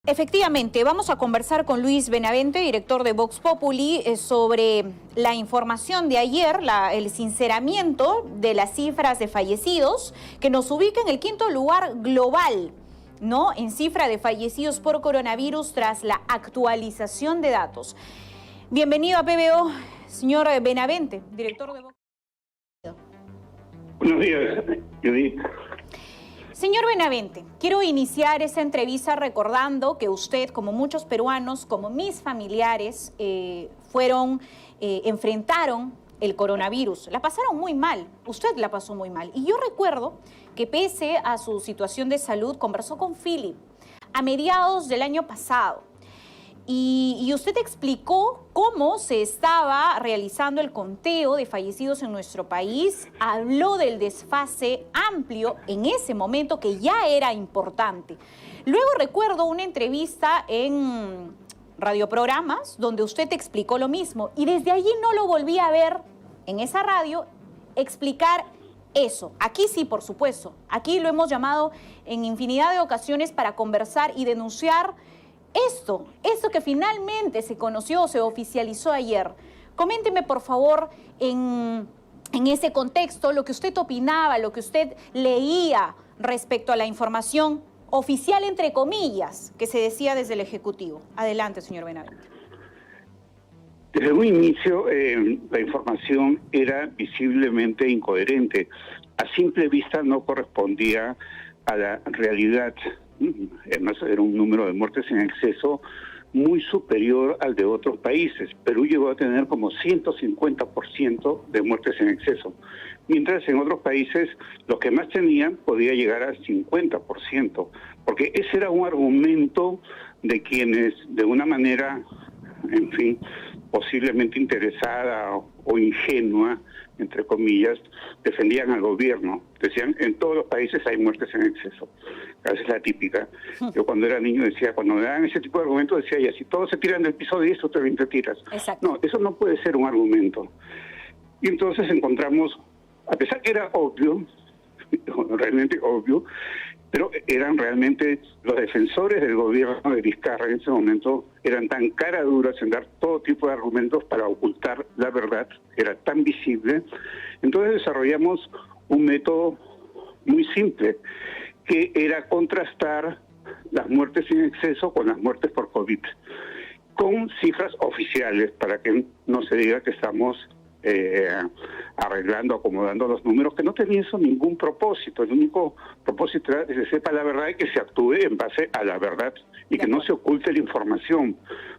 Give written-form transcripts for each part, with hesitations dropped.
Efectivamente, vamos a conversar con Luis Benavente, director de Vox Populi, sobre la información de ayer, el sinceramiento de las cifras de fallecidos, que nos ubica en el quinto lugar global, ¿no? En cifra de fallecidos por coronavirus tras la actualización de datos. Bienvenido a PBO, señor Benavente, director de Vox Populi. Buenos días, Judith. Señor Benavente, quiero iniciar esta entrevista recordando que usted, como muchos peruanos, como mis familiares, enfrentaron el coronavirus. La pasaron muy mal, usted la pasó muy mal. Y yo recuerdo que pese a su situación de salud, conversó con Philip a mediados del año pasado. Y usted explicó cómo se estaba realizando el conteo de fallecidos en nuestro país. Habló del desfase amplio en ese momento que ya era importante. Luego recuerdo una entrevista en radioprogramas donde usted explicó lo mismo. Y desde allí no lo volví a ver en esa radio explicar eso. Aquí sí, por supuesto. Aquí lo hemos llamado en infinidad de ocasiones para conversar y denunciar esto que finalmente se conoció, se oficializó ayer. Coménteme, por favor, en ese contexto, lo que usted opinaba, lo que usted leía respecto a la información oficial, entre comillas, que se decía desde el Ejecutivo. Adelante, señor Benavente. Desde un inicio, la información era visiblemente incoherente. A simple vista no correspondía a la realidad. Además, era un número de muertes en exceso muy superior al de otros países. Perú llegó a tener como 150% de muertes en exceso, mientras en otros países los que más tenían podía llegar al 50%, porque ese era un argumento de quienes, de una manera, en fin, posiblemente interesada o ingenua, entre comillas, defendían al gobierno. Decían, en todos los países hay muertes en exceso. Esa es la típica. Yo cuando era niño decía, cuando me daban ese tipo de argumentos, decía, ya, si todos se tiran del piso 10, tú también te tiras. Exacto. No, eso no puede ser un argumento. Y entonces encontramos, a pesar que era obvio, realmente obvio, pero eran realmente los defensores del gobierno de Vizcarra en ese momento, eran tan caraduras en dar todo tipo de argumentos para ocultar la verdad, era tan visible. Entonces desarrollamos un método muy simple, que era contrastar las muertes en exceso con las muertes por COVID, con cifras oficiales, para que no se diga que estamos arreglando, acomodando los números, que no tenía eso ningún propósito. El único propósito era que se sepa la verdad y que se actúe en base a la verdad y que no se oculte la información,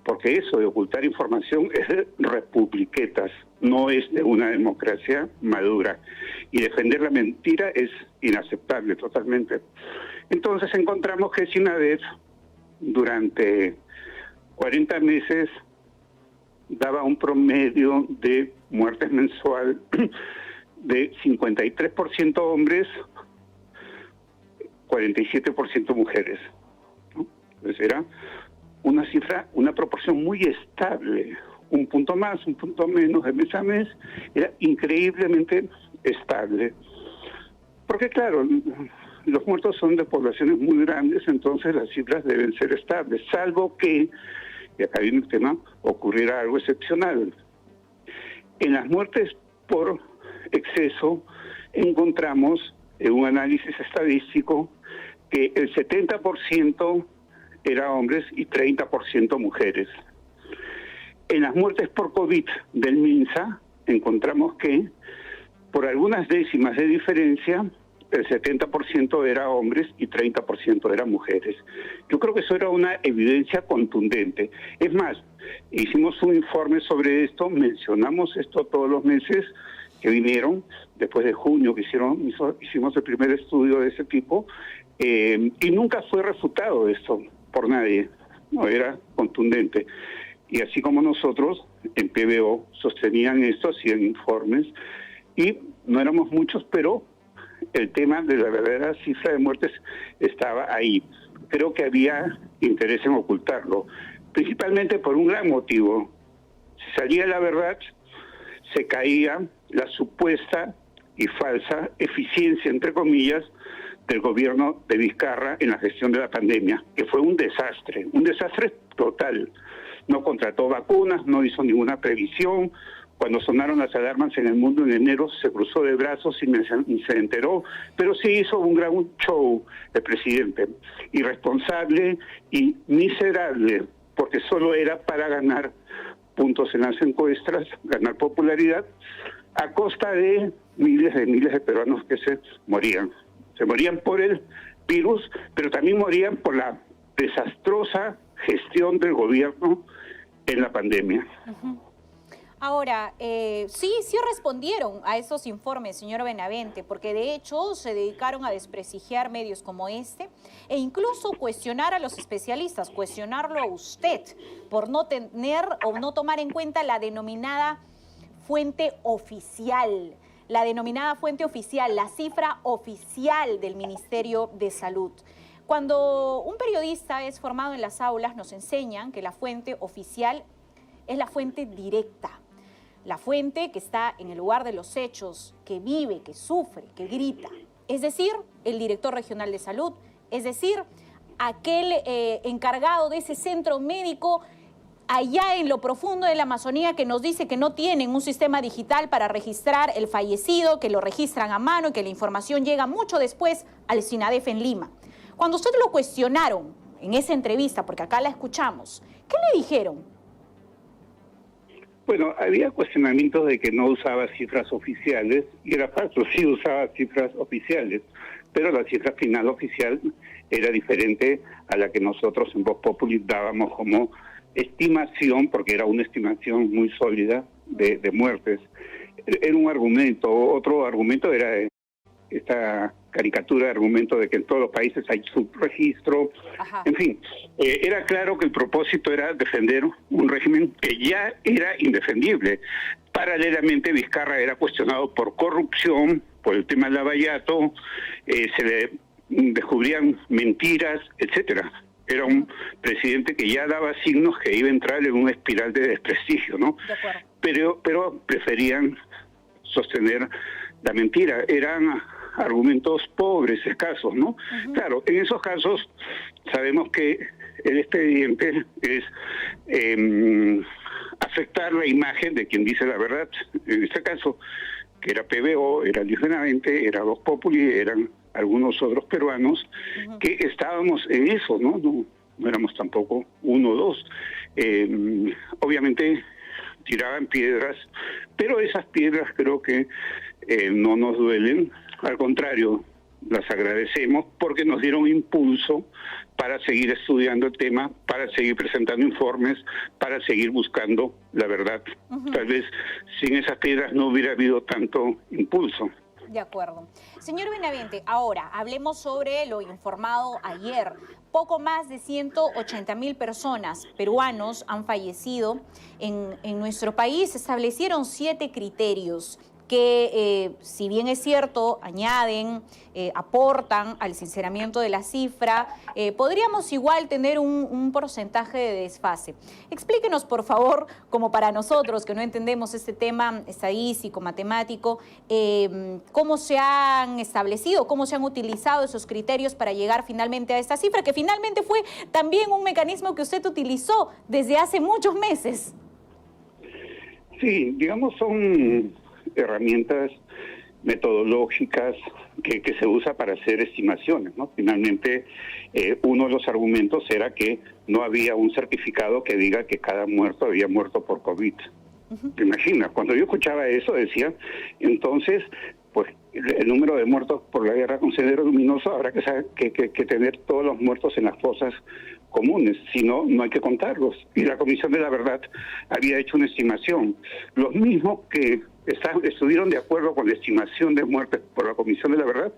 porque eso de ocultar información es de republiquetas, no es de una democracia madura, y defender la mentira es inaceptable totalmente. Entonces encontramos que SINADEF durante 40 meses daba un promedio de muertes mensual de 53% hombres, 47% mujeres, ¿no? Entonces era una cifra, una proporción muy estable, un punto más, un punto menos de mes a mes, era increíblemente estable. Porque claro, los muertos son de poblaciones muy grandes, entonces las cifras deben ser estables, salvo que, y acá viene el tema, ocurriera algo excepcional. En las muertes por exceso encontramos en un análisis estadístico que el 70% era hombres y 30% mujeres. En las muertes por COVID del MINSA encontramos que por algunas décimas de diferencia el 70% era hombres y 30% eran mujeres. Yo creo que eso era una evidencia contundente. Es más, hicimos un informe sobre esto, mencionamos esto todos los meses que vinieron, después de junio que hicimos el primer estudio de ese tipo, y nunca fue refutado esto por nadie, no era contundente. Y así como nosotros, en PBO, sostenían esto, hacían informes, y no éramos muchos, pero el tema de la verdadera cifra de muertes estaba ahí. Creo que había interés en ocultarlo, principalmente por un gran motivo. Si salía la verdad, se caía la supuesta y falsa eficiencia, entre comillas, del gobierno de Vizcarra en la gestión de la pandemia, que fue un desastre total. No contrató vacunas, no hizo ninguna previsión. Cuando sonaron las alarmas en el mundo en enero, se cruzó de brazos y se enteró, pero sí hizo un gran show el presidente, irresponsable y miserable, porque solo era para ganar puntos en las encuestas, ganar popularidad, a costa de miles de peruanos que se morían. Se morían por el virus, pero también morían por la desastrosa gestión del gobierno en la pandemia. Ahora, sí respondieron a esos informes, señor Benavente, porque de hecho se dedicaron a desprestigiar medios como este e incluso cuestionar a los especialistas, cuestionarlo a usted por no tener o no tomar en cuenta la denominada fuente oficial. La denominada fuente oficial, la cifra oficial del Ministerio de Salud. Cuando un periodista es formado en las aulas, nos enseñan que la fuente oficial es la fuente directa, la fuente que está en el lugar de los hechos, que vive, que sufre, que grita. Es decir, el director regional de salud, es decir, aquel encargado de ese centro médico allá en lo profundo de la Amazonía que nos dice que no tienen un sistema digital para registrar el fallecido, que lo registran a mano y que la información llega mucho después al SINADEF en Lima. Cuando ustedes lo cuestionaron en esa entrevista, porque acá la escuchamos, ¿qué le dijeron? Bueno, había cuestionamientos de que no usaba cifras oficiales, y era falso, sí usaba cifras oficiales, pero la cifra final oficial era diferente a la que nosotros en Voz Populi dábamos como estimación, porque era una estimación muy sólida de muertes. Era un argumento. Otro argumento era esta caricatura de argumento de que en todos los países hay subregistro. Ajá. En fin, era claro que el propósito era defender un régimen que ya era indefendible. Paralelamente, Vizcarra era cuestionado por corrupción, por el tema del Lavallato, se le descubrían mentiras, etcétera. Era un presidente que ya daba signos que iba a entrar en una espiral de desprestigio, ¿no? Pero preferían sostener la mentira. Eran argumentos pobres, escasos, ¿no? Claro, en esos casos sabemos que el expediente es afectar la imagen de quien dice la verdad. En este caso, que era PBO, era Luis Benavente, era Voz Populi, eran algunos otros peruanos que estábamos en eso, ¿no? No éramos tampoco uno o dos. Obviamente tiraban piedras, pero esas piedras creo que no nos duelen, al contrario, las agradecemos porque nos dieron impulso para seguir estudiando el tema, para seguir presentando informes, para seguir buscando la verdad. Tal vez sin esas piedras no hubiera habido tanto impulso. De acuerdo. Señor Benavente, ahora hablemos sobre lo informado ayer. Poco más de 180.000 personas, peruanos, han fallecido en nuestro país. Se establecieron 7 criterios que, si bien es cierto, añaden, aportan al sinceramiento de la cifra, podríamos igual tener un porcentaje de desfase. Explíquenos, por favor, como para nosotros que no entendemos este tema estadístico, matemático, cómo se han establecido, cómo se han utilizado esos criterios para llegar finalmente a esta cifra, que finalmente fue también un mecanismo que usted utilizó desde hace muchos meses. Sí, digamos, son herramientas metodológicas que se usa para hacer estimaciones, ¿no? Finalmente, uno de los argumentos era que no había un certificado que diga que cada muerto había muerto por COVID. ¿Te imaginas? Cuando yo escuchaba eso decía, entonces, pues el número de muertos por la guerra con Sendero Luminoso habrá que tener todos los muertos en las fosas comunes, si no, no hay que contarlos. Y la Comisión de la Verdad había hecho una estimación. Los mismos que estuvieron de acuerdo con la estimación de muertes por la Comisión de la Verdad,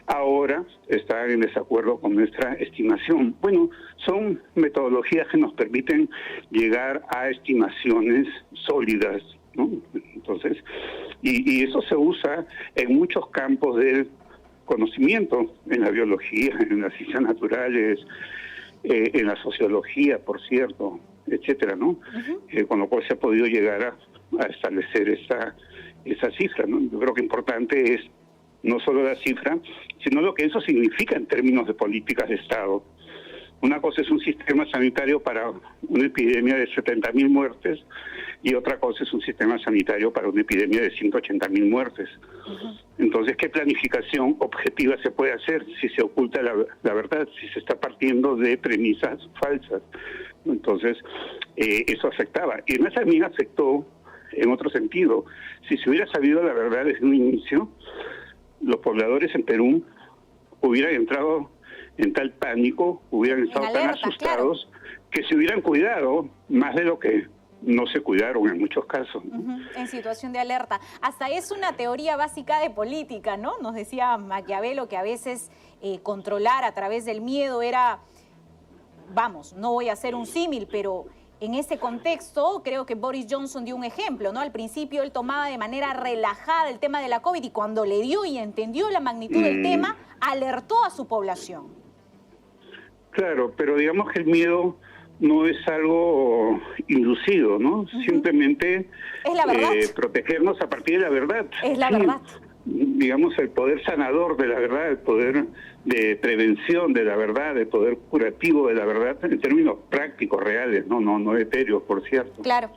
ahora están en desacuerdo con nuestra estimación. Bueno, son metodologías que nos permiten llegar a estimaciones sólidas, ¿no? Entonces, y eso se usa en muchos campos del conocimiento, en la biología, en las ciencias naturales, en la sociología, por cierto, etcétera, ¿no? Con lo cual se ha podido llegar a establecer esa cifra, ¿no? Yo creo que importante es no solo la cifra, sino lo que eso significa en términos de políticas de Estado. Una cosa es un sistema sanitario para una epidemia de 70.000 muertes y otra cosa es un sistema sanitario para una epidemia de 180.000 muertes. Entonces, ¿qué planificación objetiva se puede hacer si se oculta la verdad, si se está partiendo de premisas falsas? Entonces, eso afectaba. Y además también afectó en otro sentido. Si se hubiera sabido la verdad desde un inicio, los pobladores en Perú hubieran entrado en tal pánico, hubieran estado tan asustados, que se hubieran cuidado más de lo que no se cuidaron en muchos casos. En situación de alerta. Hasta es una teoría básica de política, ¿no? Nos decía Maquiavelo que a veces controlar a través del miedo era, vamos, no voy a hacer un símil, pero en ese contexto creo que Boris Johnson dio un ejemplo, ¿no? Al principio él tomaba de manera relajada el tema de la COVID y cuando le dio y entendió la magnitud del tema, alertó a su población. Claro, pero digamos que el miedo no es algo inducido, ¿no? Simplemente es la verdad. Protegernos a partir de la verdad. Es la verdad. Digamos, el poder sanador de la verdad, el poder de prevención de la verdad, el poder curativo de la verdad, en términos prácticos, reales, no etéreos, por cierto. Claro.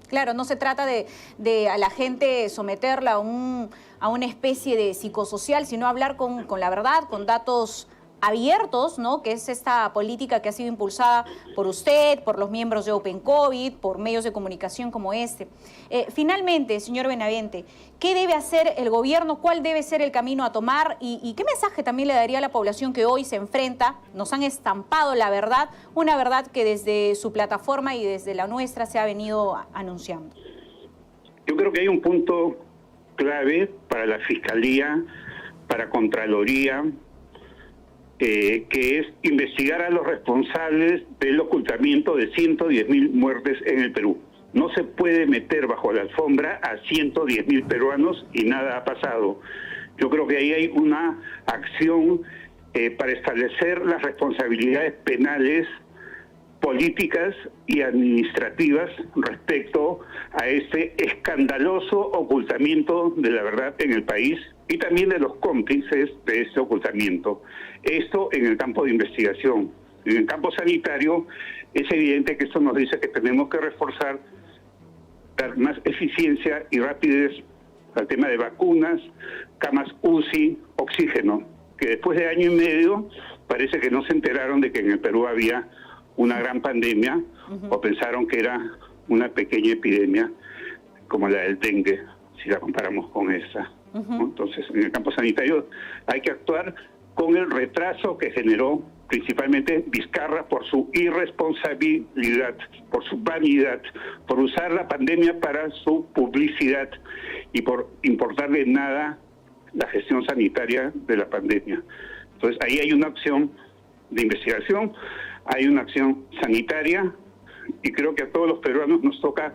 Claro, no se trata de a la gente someterla a una especie de psicosocial, sino hablar con la verdad, con datos abiertos, ¿no? Que es esta política que ha sido impulsada por usted, por los miembros de Open COVID, por medios de comunicación como este. Finalmente, señor Benavente, ¿qué debe hacer el gobierno? ¿Cuál debe ser el camino a tomar? ¿Y qué mensaje también le daría a la población que hoy se enfrenta? Nos han estampado la verdad, una verdad que desde su plataforma y desde la nuestra se ha venido anunciando. Yo creo que hay un punto clave para la Fiscalía, para Contraloría, que es investigar a los responsables del ocultamiento de 110.000 muertes en el Perú. No se puede meter bajo la alfombra a 110.000 peruanos y nada ha pasado. Yo creo que ahí hay una acción para establecer las responsabilidades penales, políticas y administrativas respecto a este escandaloso ocultamiento de la verdad en el país y también de los cómplices de este ocultamiento. Esto en el campo de investigación. En el campo sanitario es evidente que esto nos dice que tenemos que reforzar, dar más eficiencia y rapidez al tema de vacunas, camas UCI, oxígeno, que después de año y medio parece que no se enteraron de que en el Perú había una gran pandemia o pensaron que era una pequeña epidemia como la del dengue, si la comparamos con esa. Entonces, en el campo sanitario hay que actuar con el retraso que generó principalmente Vizcarra por su irresponsabilidad, por su vanidad, por usar la pandemia para su publicidad y por importarle nada la gestión sanitaria de la pandemia. Entonces, ahí hay una acción de investigación, hay una acción sanitaria y creo que a todos los peruanos nos toca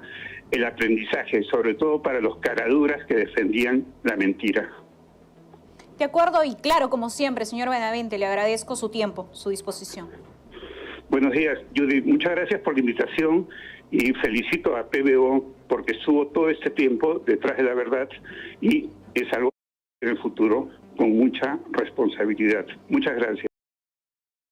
el aprendizaje, sobre todo para los caraduras que defendían la mentira. De acuerdo y claro, como siempre, señor Benavente, le agradezco su tiempo, su disposición. Buenos días, Judy. Muchas gracias por la invitación y felicito a PBO porque estuvo todo este tiempo detrás de la verdad y es algo en el futuro con mucha responsabilidad. Muchas gracias.